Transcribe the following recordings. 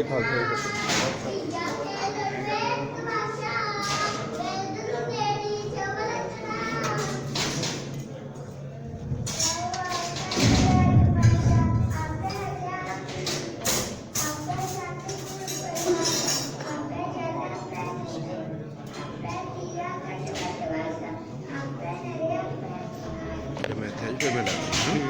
ਖਾਲਸਾ ਜੀ ਕੀ ਫਤਿਹ। ਫਿਰ ਮੈਂ ਇੱਥੇ ਫਿਰ ਮੈਂ ਡਾਂਗਾ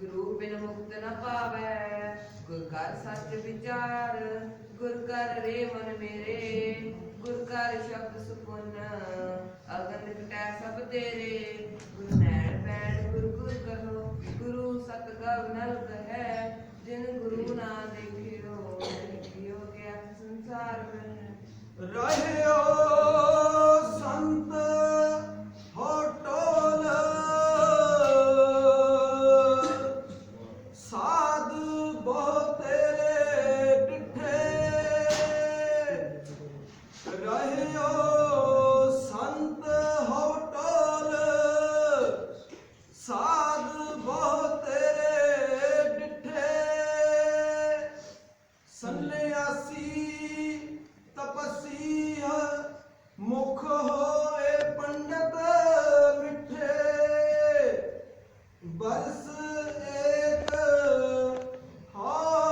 गुरु बिन मुक्त न पावै। गुर कर सच विचार, गुर कर रे मन मेरे। गुर कर शब्द सुपुन, अगन कटै सब तेरे। गुरु नैण पैण गुरु गुरु कहो, गुरु सत गव नल है। जिन गुरु ना देखे ਬਹੁ ਤੇਰੇ ਡਿਠੇ ਰਹਿਓ ਸੰਤ ਹਉ ਟੋਲ ਸਾਧ ਬਹੁ ਤੇਰੇ ਡਿਠੇ ਸੰਨਿਆਸੀ ਤਪਸੀ ਮੁਖ ਹੋਏ ਪੰਡਤ ਮਿੱਠੇ ਬਰਸ ਏਕ ਹਾਂ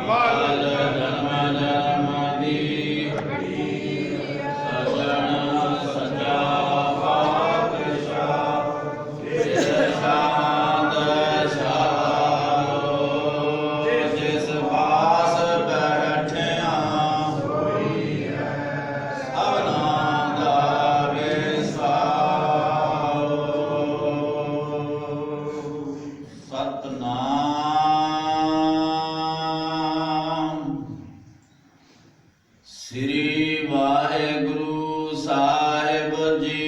ਮਲ ਜਨਮ ਜਨਮ ਦੀ ਸਜਣ ਸਜਾ ਪਾਤਸ਼ਾਹ ਜਿਸ ਸ਼ਾਂਤ ਸ਼ਾਲੋ ਜਿਸ ਪਾਸ ਬੈਠਿਆ ਸਭਨਾ ਦਾ ਵਿਸਾਰੋ ਸਤਨਾਮ ਸ੍ਰੀ ਵਾਹਿਗੁਰੂ ਸਾਹਿਬ ਜੀ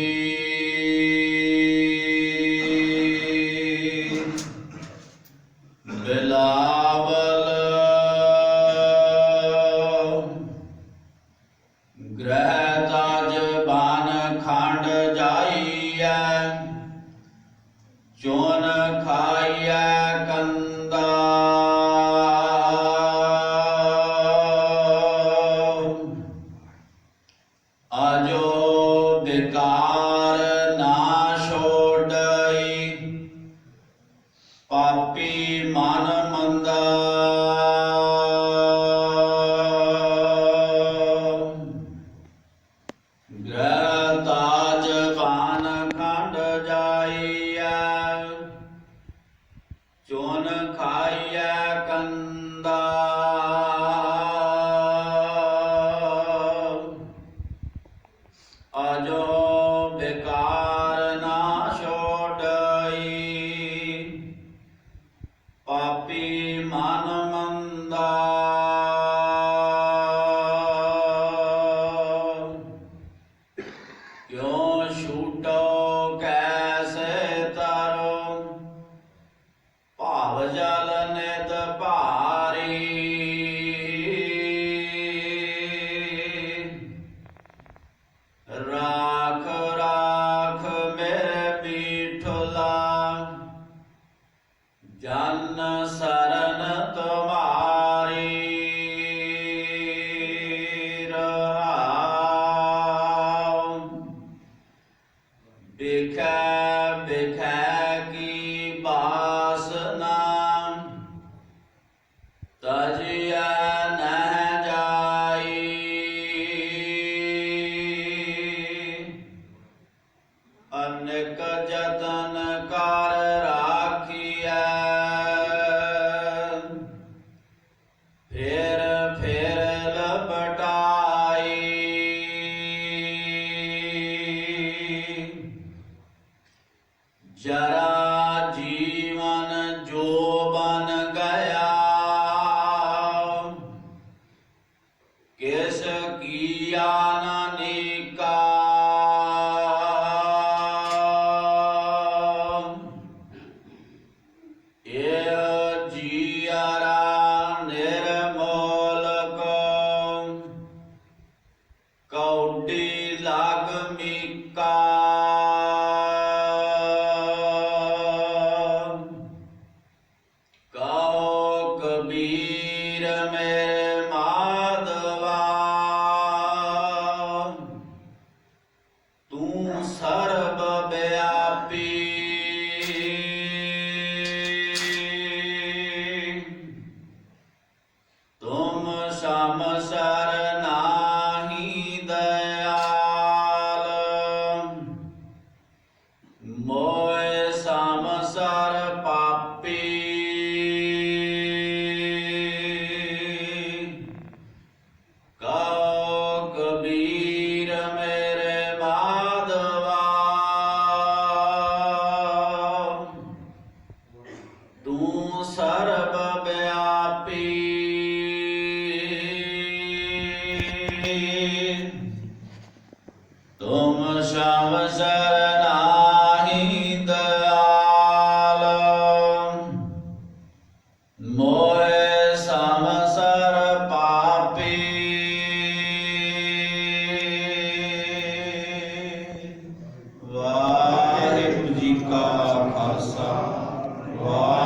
ਬਿਲਾਵਲ ਗ੍ਰਹਿ ਤਾਜ ਬਾਨ ਖੰਡ ਜਾਈਐ ਚੋਨ ਖਾਈਐ ਕੰਦਾ ਆਜੋ ਬਿਕਾਰ ਨਾ ਛੋੜਈ ਪਾਪੀ ਮਨ ਮੰਦਾ ਗ੍ਰਹਿ ਤਾਜ ਬਾਨ ਖੰਡ ਜਾਈਐ ਚੋਨ ਖਾਈਐ ਕੰਦਾ ਆਜੋ ਬਿਕਾਰ ਨਾ ਛੋੜਈ ਪਾਪੀ ਮਨ ਮੰਦਾ ਕਿਉ ਛੂਟੋ ਕੈਸੇ ਤਰੋ ਭਾਵ ਜਲ ਨਿਤ ਭਾਰੀ ਰਾਖ ਰਾਖ ਮੇਰੇ ਬੀਠਲਾ ਜਨ ਸਰਨ ਤੁਮਾਰੀ ਰਹਾਉ ਬਿਖੈ ਬਿਖੈ ਕੀ ਬਾਸਨਾ ਤਜਿਆ ਨਹਿ ਜਾਈ ਅਨੇਕ ਜਤਨ ਕਰ ਰਾਖੀਐ ਫੇਰ ਫੇਰ ਲਪਟਾਈ ਜਰਾ ਜੀਵਨ ਜੋ ਬਨ ਗਿਆ ਕਿਸ ਕੀਆ ਨਾਨਿਕਾ ਇਹ ਜੀਆਰਾ ਨਿਰਮੋਲ ਕੋ ਕੌਡੀ ਲਾਗ ਮੀਕਾ ਕਹੋ ਕਬੀਰ ਮੇਰੇ ਮਾਧਵਾ ਤੂੰ ਸਰਬ ਵਿਆਪੀ ਤੁਮ ਸਮ ਸਰ ਨਾਹੀ ਦਇਆਲ ਮੋਇ ਸਮ ਸਰ ਪਾਪੀ ਕਹੋ ਕਬੀਰ ਮੇਰੇ ਮਾਧਵਾ ਤੂੰ ਸਰਬ ਵਿਆਪੀ ਤੁਮ ਸ਼ਮ ਸਰ ਨਾਹੀ ਦਇਆਲ ਮੋਇ ਸਮ ਸਰ ਪਾਪੀ ਵਾਹਿਗੁਰੂ ਜੀ ਕਾ ਖਾਲਸਾ ਵਾਹਿਗੁਰੂ